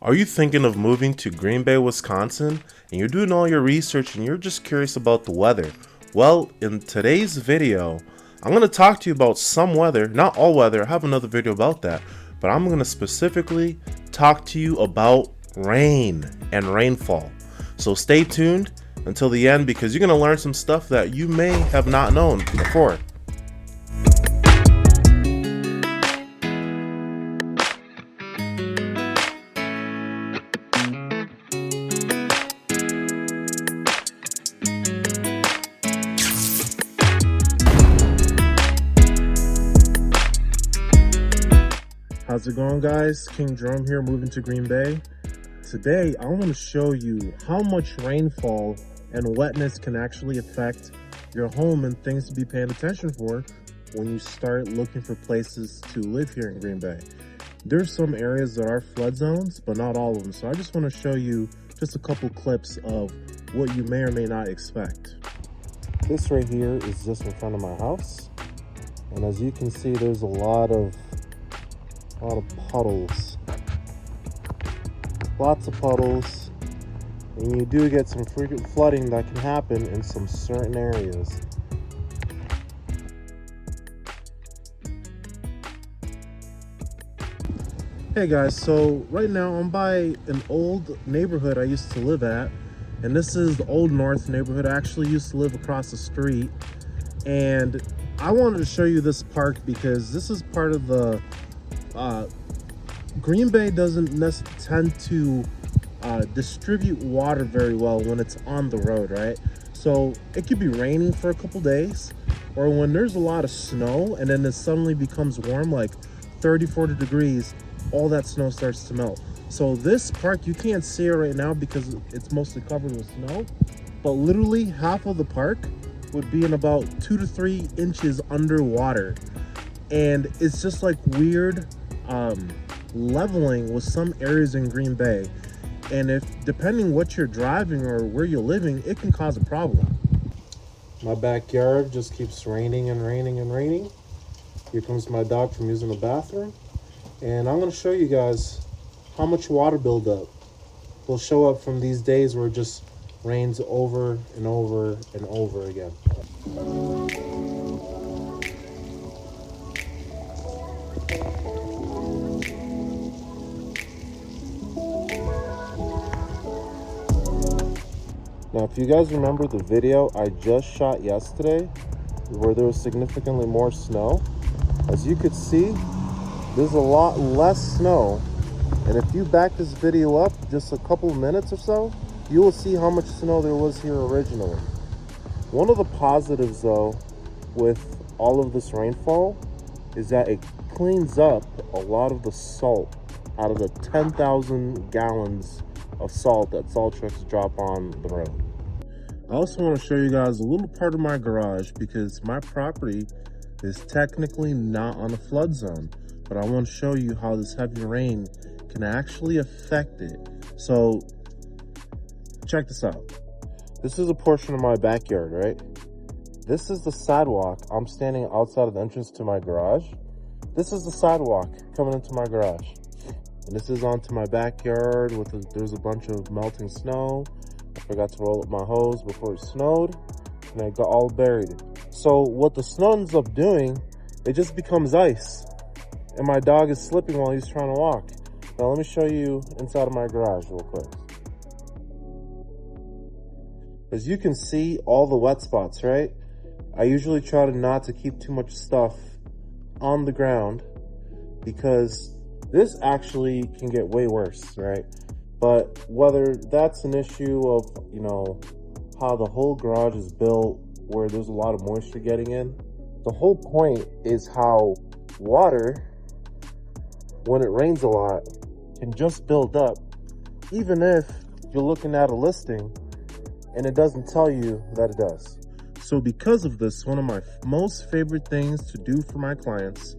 Are you thinking of moving to Green Bay, Wisconsin, and you're doing all your research and you're just curious about the weather? Well, in today's video, I'm going to talk to you about some weather, not all weather. I have another video about that, but I'm going to specifically talk to you about rain and rainfall. So stay tuned until the end because you're going to learn some stuff that you may have not known before. How's it going, guys? King Jerome here, moving to Green Bay. Today, I want to show you how much rainfall and wetness can actually affect your home and things to be paying attention for when you start looking for places to live here in Green Bay. There's some areas that are flood zones, but not all of them. So I just want to show you just a couple clips of what you may or may not expect. This right here is just in front of my house. And as you can see, there's a lot of puddles, lots of puddles, and you do get some frequent flooding that can happen in some certain areas. Hey guys, so right now I'm by an old neighborhood I used to live at, and this is the Old North neighborhood. I actually used to live across the street, and I wanted to show you this park because this is part of the Green Bay doesn't tend to distribute water very well when it's on the road, right? So it could be raining for a couple days, or when there's a lot of snow and then it suddenly becomes warm, like 30-40 degrees, all that snow starts to melt. So this park, you can't see it right now because it's mostly covered with snow, but literally half of the park would be in about 2 to 3 inches underwater. And it's just like weird leveling with some areas in Green Bay, and if depending what you're driving or where you're living, it can cause a problem. My backyard just keeps raining and raining and raining. Here comes my dog from using the bathroom, and I'm going to show you guys how much water buildup will show up from these days where it just rains over and over and over again. Now, if you guys remember the video I just shot yesterday where there was significantly more snow, as you could see, there's a lot less snow. And if you back this video up just a couple of minutes or so, you will see how much snow there was here originally. One of the positives, though, with all of this rainfall is that it cleans up a lot of the salt out of the 10,000 gallons of salt that salt trucks drop on the road. I also want to show you guys a little part of my garage because my property is technically not on a flood zone, but I want to show you how this heavy rain can actually affect it. So check this out. This is a portion of my backyard, right? This is the sidewalk. I'm standing outside of the entrance to my garage. This is the sidewalk coming into my garage. And this is onto my backyard there's a bunch of melting snow. I forgot to roll up my hose before it snowed, and I got all buried. So what the snow ends up doing, it just becomes ice. And my dog is slipping while he's trying to walk. Now let me show you inside of my garage real quick. As you can see, all the wet spots, right? I usually try not to keep too much stuff on the ground because this actually can get way worse, right? But whether that's an issue of, you know, how the whole garage is built where there's a lot of moisture getting in, the whole point is how water, when it rains a lot, can just build up, even if you're looking at a listing and it doesn't tell you that it does. So because of this, one of my most favorite things to do for my clients,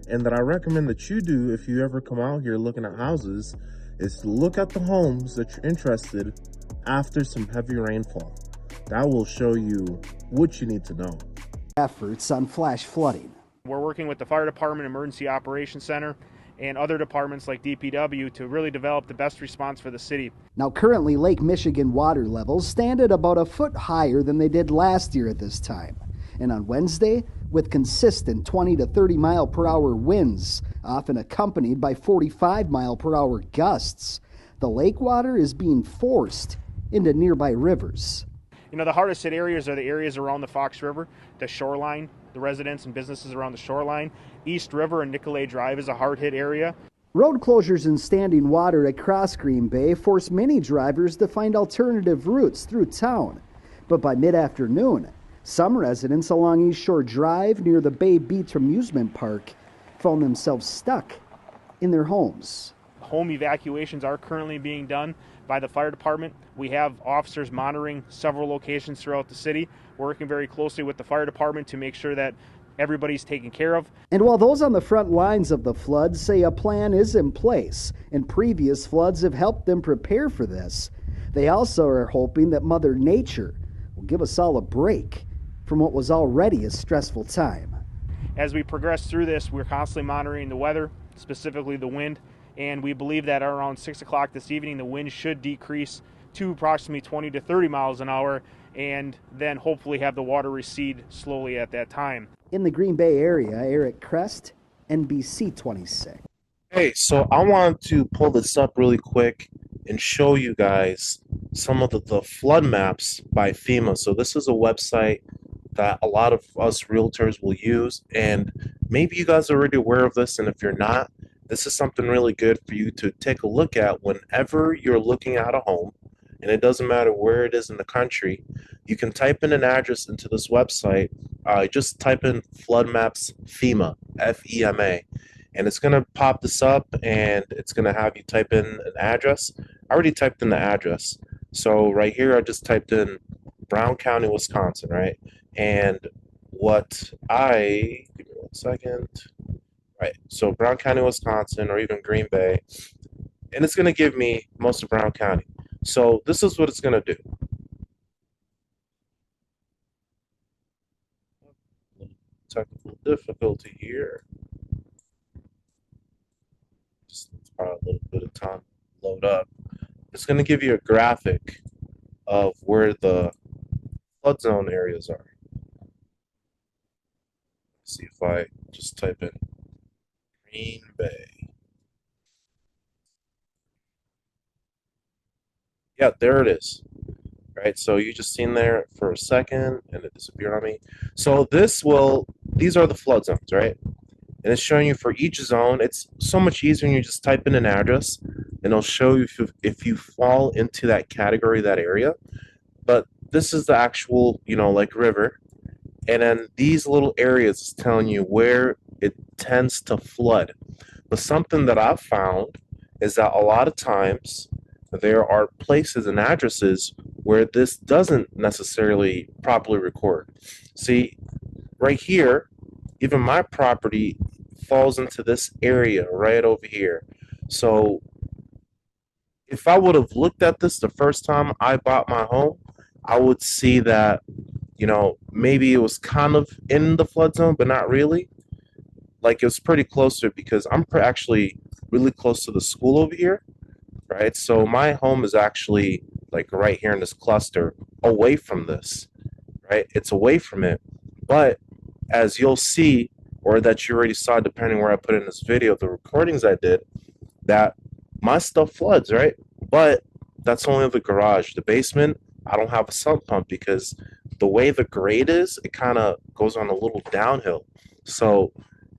and that I recommend that you do if you ever come out here looking at houses, is to look at the homes that you're interested after some heavy rainfall. That will show you what you need to know. Efforts on flash flooding. We're working with the Fire Department Emergency Operations Center and other departments like DPW to really develop the best response for the city. Now, currently, Lake Michigan water levels stand at about a foot higher than they did last year at this time. And on Wednesday, with consistent 20 to 30 mile per hour winds, often accompanied by 45 mile per hour gusts, the lake water is being forced into nearby rivers. You know, the hardest hit areas are the areas around the Fox River, the shoreline, the residents and businesses around the shoreline. East River and Nicolay Drive is a hard hit area. Road closures and standing water across Green Bay force many drivers to find alternative routes through town. But by mid-afternoon, some residents along East Shore Drive near the Bay Beach Amusement Park found themselves stuck in their homes. Home evacuations are currently being done by the fire department. We have officers monitoring several locations throughout the city, working very closely with the fire department to make sure that everybody's taken care of. And while those on the front lines of the floods say a plan is in place and previous floods have helped them prepare for this, they also are hoping that Mother Nature will give us all a break from what was already a stressful time. As we progress through this, we're constantly monitoring the weather, specifically the wind, and we believe that around 6 o'clock this evening, the wind should decrease to approximately 20 to 30 miles an hour, and then hopefully have the water recede slowly at that time. In the Green Bay area, Eric Crest, NBC 26. Hey, so I wanted to pull this up really quick and show you guys some of the flood maps by FEMA. So this is a website that a lot of us realtors will use, and maybe you guys are already aware of this, and if you're not, this is something really good for you to take a look at whenever you're looking at a home, and it doesn't matter where it is in the country. You can type in an address into this website. Just type in flood maps FEMA, F-E-M-A, and it's going to pop this up, and it's going to have you type in an address. I already typed in the address. So right here, I just typed in Brown County, Wisconsin, right? And give me 1 second. Right, so Brown County, Wisconsin, or even Green Bay, and it's going to give me most of Brown County. So this is what it's going to do. Technical difficulty here. Just a little bit of time to load up. It's going to give you a graphic of where the flood zone areas are. Let's see if I just type in Green Bay. Yeah, there it is. Right, so you just seen there for a second and it disappeared on me. So these are the flood zones, right? And it's showing you for each zone. It's so much easier when you just type in an address, and it'll show you if you fall into that category, that area. But this is the actual, like river. And then these little areas is telling you where it tends to flood. But something that I've found is that a lot of times there are places and addresses where this doesn't necessarily properly record. See, right here, even my property falls into this area right over here. So if I would have looked at this the first time I bought my home, I would see that, maybe it was kind of in the flood zone, but not really. Like, it was pretty close to it because I'm actually really close to the school over here, right? So my home is actually like right here in this cluster away from this, right? It's away from it. But as you'll see, or that you already saw, depending where I put in this video, the recordings I did, that my stuff floods, right? But that's only the garage. The basement, I don't have a sump pump because the way the grade is, it kind of goes on a little downhill. So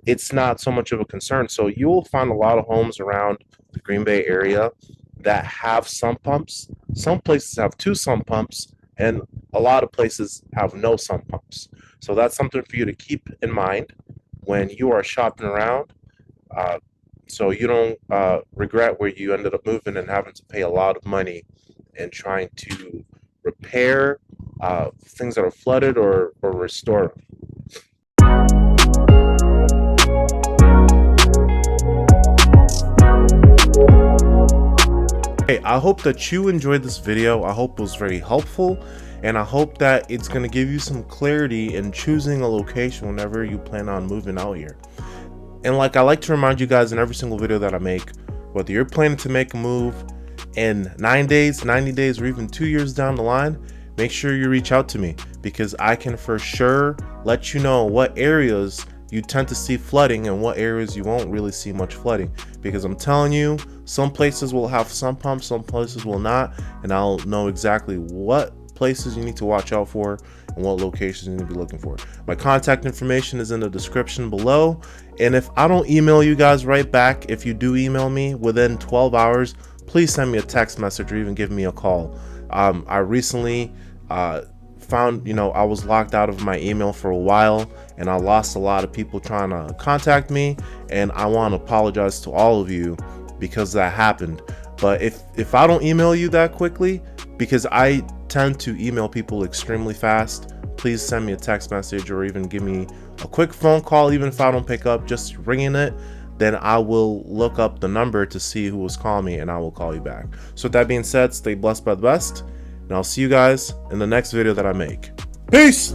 it's not so much of a concern. So you will find a lot of homes around the Green Bay area that have sump pumps. Some places have 2 sump pumps, and a lot of places have no sump pumps. So that's something for you to keep in mind when you are shopping around, so you don't regret where you ended up moving and having to pay a lot of money and trying to repair things that are flooded or restore them. Hey, I hope that you enjoyed this video. I hope it was very helpful, and I hope that it's going to give you some clarity in choosing a location whenever you plan on moving out here. And like I like to remind you guys in every single video that I make, whether you're planning to make a move in 9 days, 90 days, or even 2 years down the line, make sure you reach out to me, because I can for sure let you know what areas you tend to see flooding and what areas you won't really see much flooding. Because I'm telling you, some places will have some pumps, some places will not, and I'll know exactly what places you need to watch out for and what locations you need to be looking for. My contact information is in the description below, and if I don't email you guys right back, if you do email me within 12 hours, please send me a text message or even give me a call. I recently found, I was locked out of my email for a while, and I lost a lot of people trying to contact me, and I want to apologize to all of you because that happened. But if I don't email you that quickly, because I tend to email people extremely fast, please send me a text message or even give me a quick phone call. Even if I don't pick up, just ringing it, then I will look up the number to see who was calling me, and I will call you back. So with that being said, stay blessed by the best, and I'll see you guys in the next video that I make. Peace!